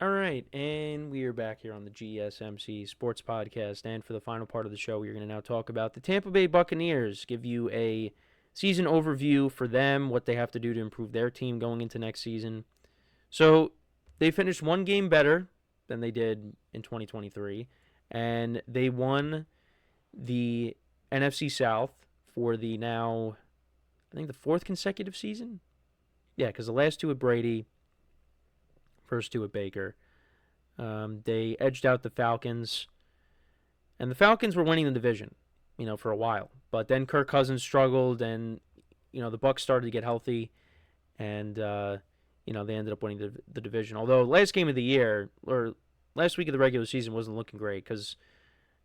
All right, and we are back here on the GSMC Sports Podcast. And for the final part of the show, we're going to now talk about the Tampa Bay Buccaneers, give you a season overview for them, what they have to do to improve their team going into next season. So they finished one game better than they did in 2023, and they won the NFC South for the now, I think, the fourth consecutive season. Yeah, because the last two with Brady, first two with Baker. They edged out the Falcons, and the Falcons were winning the division, for a while. But then Kirk Cousins struggled, and the Bucs started to get healthy, and they ended up winning the division. Although last game of the year or last week of the regular season wasn't looking great because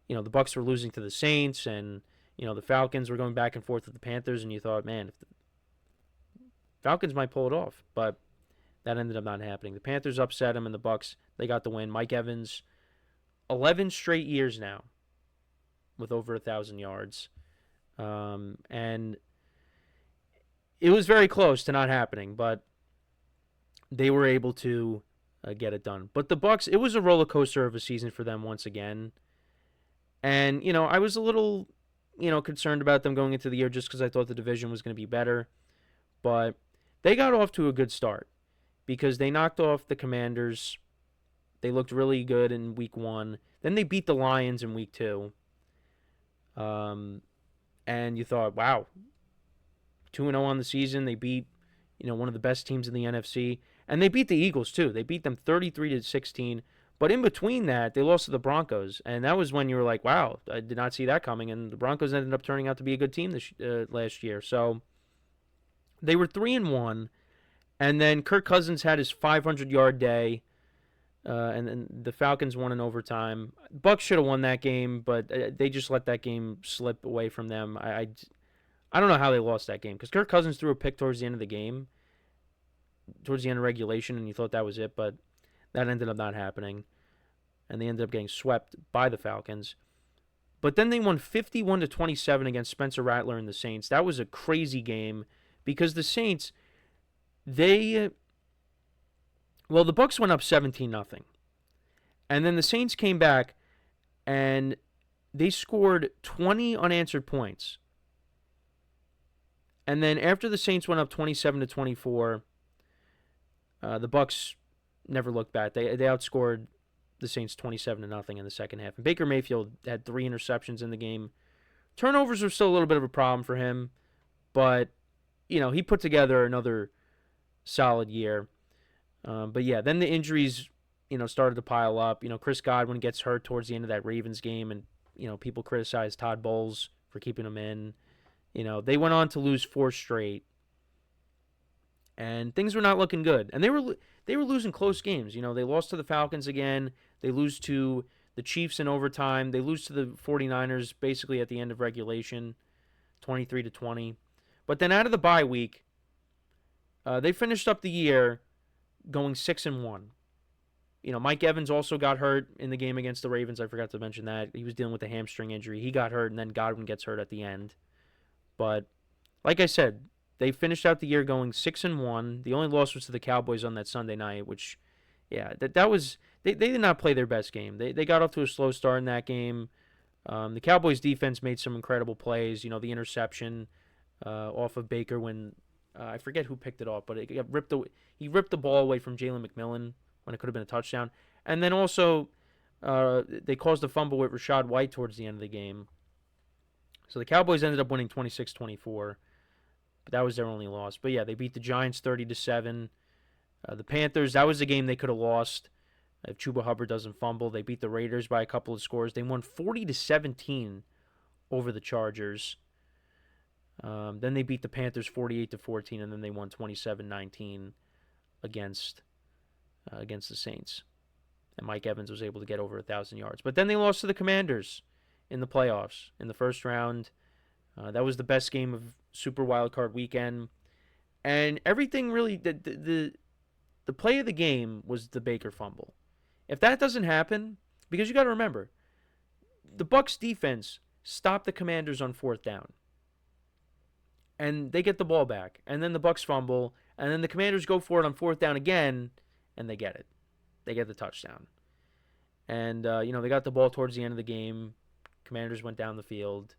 the Bucs were losing to the Saints, and the Falcons were going back and forth with the Panthers, and you thought, man, if the Falcons might pull it off, but that ended up not happening. The Panthers upset them, and the Bucs, they got the win. Mike Evans, 11 straight years now with over 1,000 yards. And it was very close to not happening, but they were able to get it done. But the Bucs, it was a roller coaster of a season for them once again. And, I was a little, concerned about them going into the year just because I thought the division was going to be better. But they got off to a good start because they knocked off the Commanders. They looked really good in week 1. Then they beat the Lions in week 2. And you thought, wow, 2-0 on the season. They beat, one of the best teams in the NFC. And they beat the Eagles, too. They beat them 33-16. But in between that, they lost to the Broncos. And that was when you were like, wow, I did not see that coming. And the Broncos ended up turning out to be a good team last year. So they were 3-1. And then Kirk Cousins had his 500-yard day. And then the Falcons won in overtime. Bucs should have won that game, but they just let that game slip away from them. I don't know how they lost that game because Kirk Cousins threw a pick towards the end of the game, towards the end of regulation, and you thought that was it, but that ended up not happening, and they ended up getting swept by the Falcons. But then they won 51-27 against Spencer Rattler and the Saints. That was a crazy game because the Saints, the Bucs went up 17-0. And then the Saints came back and they scored 20 unanswered points. And then after the Saints went up 27-24, the Bucs never looked back. They outscored the Saints 27-0 in the second half. And Baker Mayfield had 3 interceptions in the game. Turnovers were still a little bit of a problem for him, but he put together another solid year. But yeah, then the injuries, started to pile up. Chris Godwin gets hurt towards the end of that Ravens game, and people criticize Todd Bowles for keeping him in. They went on to lose 4 straight, and things were not looking good. And they were losing close games. They lost to the Falcons again. They lose to the Chiefs in overtime. They lose to the 49ers basically at the end of regulation, 23-20. But then out of the bye week, they finished up the year going 6-1. Mike Evans also got hurt in the game against the Ravens. I forgot to mention that. He was dealing with a hamstring injury. He got hurt, and then Godwin gets hurt at the end. But like I said, they finished out the year going 6-1. The only loss was to the Cowboys on that Sunday night, which, yeah, that was they did not play their best game. They got off to a slow start in that game. The Cowboys defense made some incredible plays. The interception off of Baker when I forget who picked it off, but he ripped the ball away from Jalen McMillan when it could have been a touchdown. And then also they caused a fumble with Rachaad White towards the end of the game. So the Cowboys ended up winning 26-24, but that was their only loss. But yeah, they beat the Giants 30-7. The Panthers, that was a game they could have lost if Chuba Hubbard doesn't fumble. They beat the Raiders by a couple of scores. They won 40-17 over the Chargers. Then they beat the Panthers 48-14, and then they won 27-19 against the Saints. And Mike Evans was able to get over 1,000 yards. But then they lost to the Commanders in the playoffs in the first round. That was the best game of Super Wildcard Weekend. And everything really, the play of the game was the Baker fumble. If that doesn't happen, because you got to remember, the Bucs defense stopped the Commanders on 4th down. And they get the ball back. And then the Bucs fumble. And then the Commanders go for it on 4th down again, and they get it. they get the touchdown. And, they got the ball towards the end of the game. Commanders went down the field.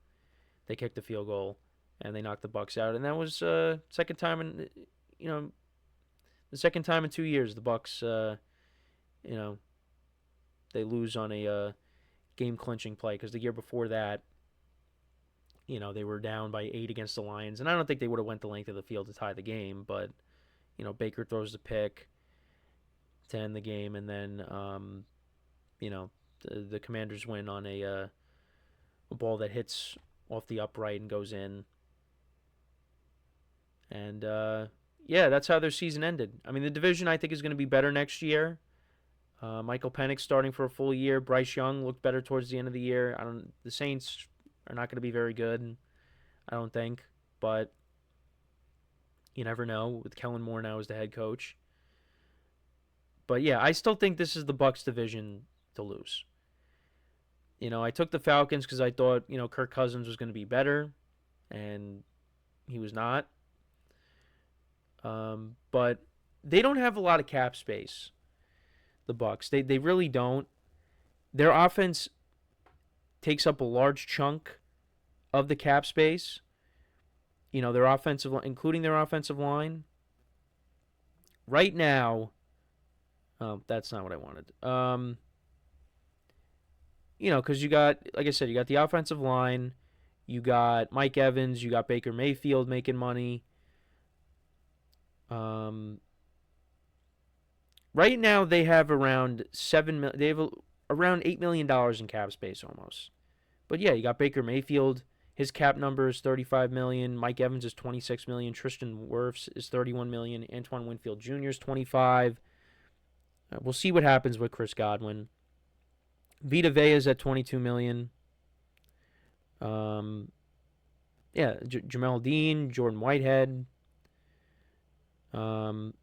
They kicked the field goal, and they knocked the Bucs out. And that was second time in, the second time in 2 years the Bucs, they lose on a game-clinching play. Because the year before that, they were down by 8 against the Lions. And I don't think they would have went the length of the field to tie the game. But, Baker throws the pick to end the game. And then, the Commanders win on a ball that hits off the upright and goes in. And, that's how their season ended. I mean, the division, I think, is going to be better next year. Michael Penix starting for a full year. Bryce Young looked better towards the end of the year. The Saints are not going to be very good, I don't think. But you never know with Kellen Moore now as the head coach. But, yeah, I still think this is the Bucs division to lose. I took the Falcons because I thought, Kirk Cousins was going to be better, and he was not. But they don't have a lot of cap space, the Bucs. They really don't. Their offense takes up a large chunk of the cap space. Their offensive, including their offensive line. Right now, that's not what I wanted. Because you got, like I said, you got the offensive line, you got Mike Evans, you got Baker Mayfield making money. Right now they have around around $8 million in cap space almost. But yeah, you got Baker Mayfield. His cap number is $35 million. Mike Evans is $26 million. Tristan Wirfs is $31 million. Antoine Winfield Jr. is $25 million. We'll see what happens with Chris Godwin. Vita Vea is at $22 million. Jamel Dean, Jordan Whitehead. I'm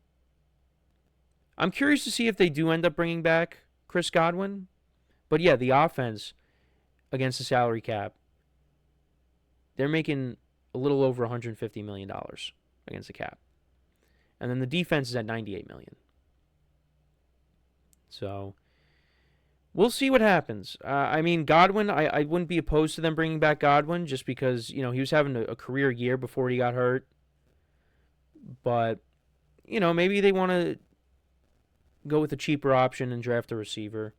curious to see if they do end up bringing back Chris Godwin. But yeah, the offense against the salary cap, they're making a little over $150 million against the cap. And then the defense is at $98 million. So we'll see what happens. Godwin, I wouldn't be opposed to them bringing back Godwin just because, he was having a career year before he got hurt. But, maybe they want to go with a cheaper option and draft a receiver.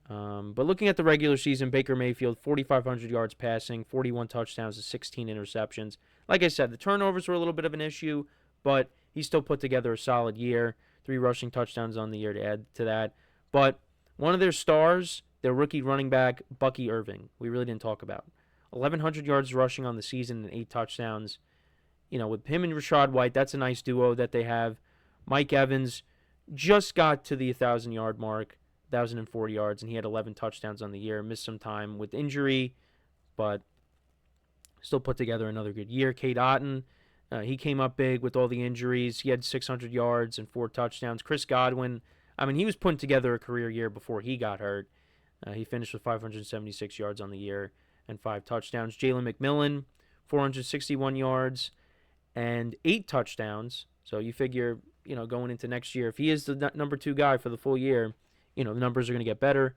But looking at the regular season, Baker Mayfield, 4,500 yards passing, 41 touchdowns to 16 interceptions. Like I said, the turnovers were a little bit of an issue, but he still put together a solid year. 3 rushing touchdowns on the year to add to that. But one of their stars, their rookie running back, Bucky Irving, we really didn't talk about. 1,100 yards rushing on the season and 8 touchdowns. With him and Rachaad White, that's a nice duo that they have. Mike Evans just got to the 1,000-yard mark, 1,040 yards, and he had 11 touchdowns on the year. Missed some time with injury, but still put together another good year. Cade Otton, he came up big with all the injuries. He had 600 yards and 4 touchdowns. Chris Godwin, he was putting together a career year before he got hurt. He finished with 576 yards on the year and 5 touchdowns. Jalen McMillan, 461 yards and 8 touchdowns. So you figure, going into next year, if he is the number 2 guy for the full year, the numbers are going to get better.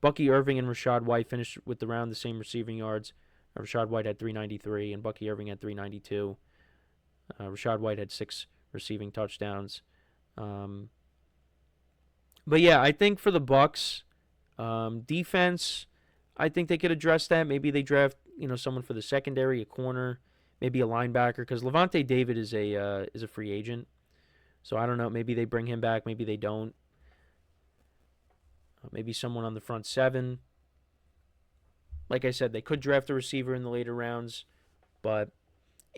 Bucky Irving and Rachaad White finished with around the same receiving yards. Rachaad White had 393 and Bucky Irving had 392. Rachaad White had 6 receiving touchdowns. But yeah, I think for the Bucs, defense, I think they could address that. Maybe they draft, someone for the secondary, a corner, maybe a linebacker, because Levante David is a free agent. So I don't know. Maybe they bring him back. Maybe they don't. Maybe someone on the front 7. Like I said, they could draft a receiver in the later rounds. But,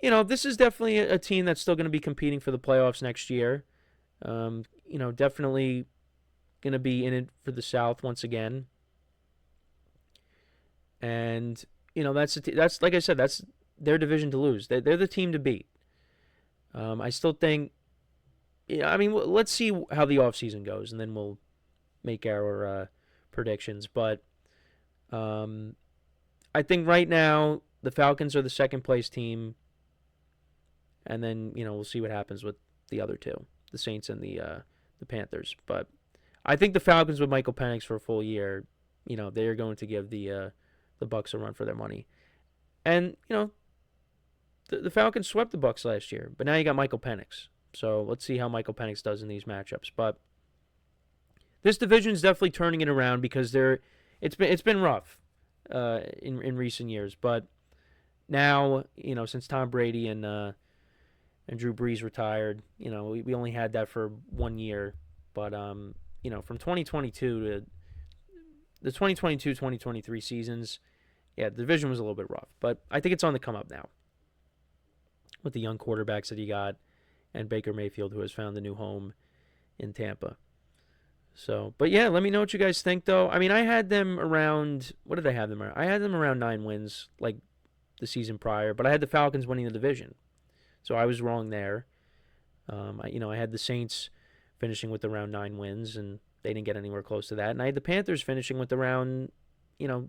this is definitely a team that's still going to be competing for the playoffs next year. Definitely going to be in it for the South once again. And, that's like I said, that's their division to lose. They're the team to beat. I still think, let's see how the offseason goes, and then we'll make our predictions. But I think right now the Falcons are the second place team, and then we'll see what happens with the other two, the Saints and the the Panthers. But I think the Falcons with Michael Penix for a full year, they are going to give the Bucs a run for their money. And, the Falcons swept the Bucs last year, but now you got Michael Penix. So let's see how Michael Penix does in these matchups. But this division is definitely turning it around because it's been rough in recent years. But now, since Tom Brady and Drew Brees retired, we only had that for 1 year. But from 2022 to the 2022-2023 seasons, the division was a little bit rough. But I think it's on the come up now with the young quarterbacks that he got and Baker Mayfield, who has found a new home in Tampa. So, but yeah, let me know what you guys think, though. I mean, I had them around, what did I have them around? I had them around 9 wins, like the season prior, but I had the Falcons winning the division. So I was wrong there. I had the Saints finishing with around 9 wins, and they didn't get anywhere close to that. And I had the Panthers finishing with around, 2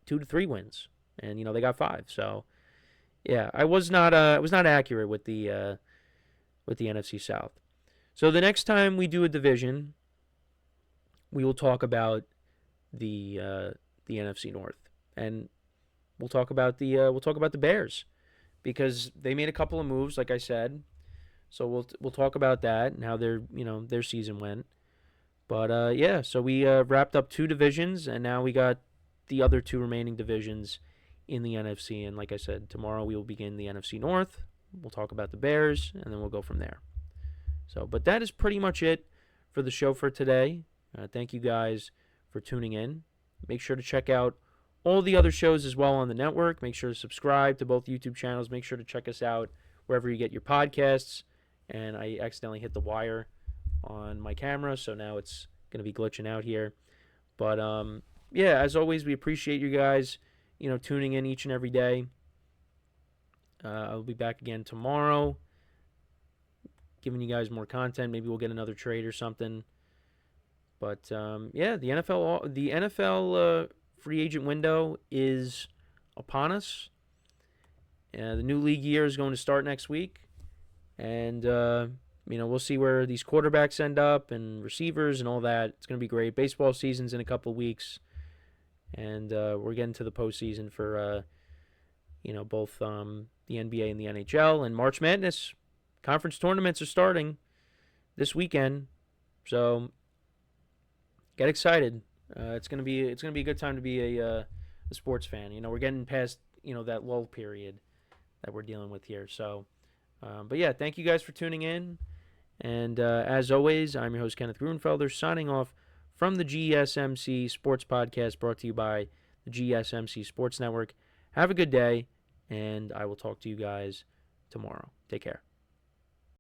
to 3 wins, and they got 5. So, yeah, I was not accurate with the NFC South. So the next time we do a division, we will talk about the NFC North, and we'll talk about the Bears, because they made a couple of moves, like I said. So we'll talk about that and how their season went. But so we wrapped up 2 divisions, and now we got the other 2 remaining divisions in the NFC. And like I said, tomorrow we will begin the NFC North. We'll talk about the Bears, and then we'll go from there. So, but that is pretty much it for the show for today. Thank you guys for tuning in. Make sure to check out all the other shows as well on the network. Make sure to subscribe to both YouTube channels. Make sure to check us out wherever you get your podcasts. And I accidentally hit the wire on my camera, so now it's going to be glitching out here. But, as always, we appreciate you guys, tuning in each and every day. I'll be back again tomorrow, giving you guys more content. Maybe we'll get another trade or something. But the NFL free agent window is upon us. The new league year is going to start next week, and we'll see where these quarterbacks end up and receivers and all that. It's going to be great. Baseball season's in a couple of weeks, and we're getting to the postseason for both the NBA and the NHL, and March Madness conference tournaments are starting this weekend, so get excited. It's gonna be a good time to be a sports fan. We're getting past that lull period that we're dealing with here. So, but yeah, thank you guys for tuning in. And as always, I'm your host Kenneth Gruenfelder, signing off from the GSMC Sports Podcast, brought to you by the GSMC Sports Network. Have a good day, and I will talk to you guys tomorrow. Take care.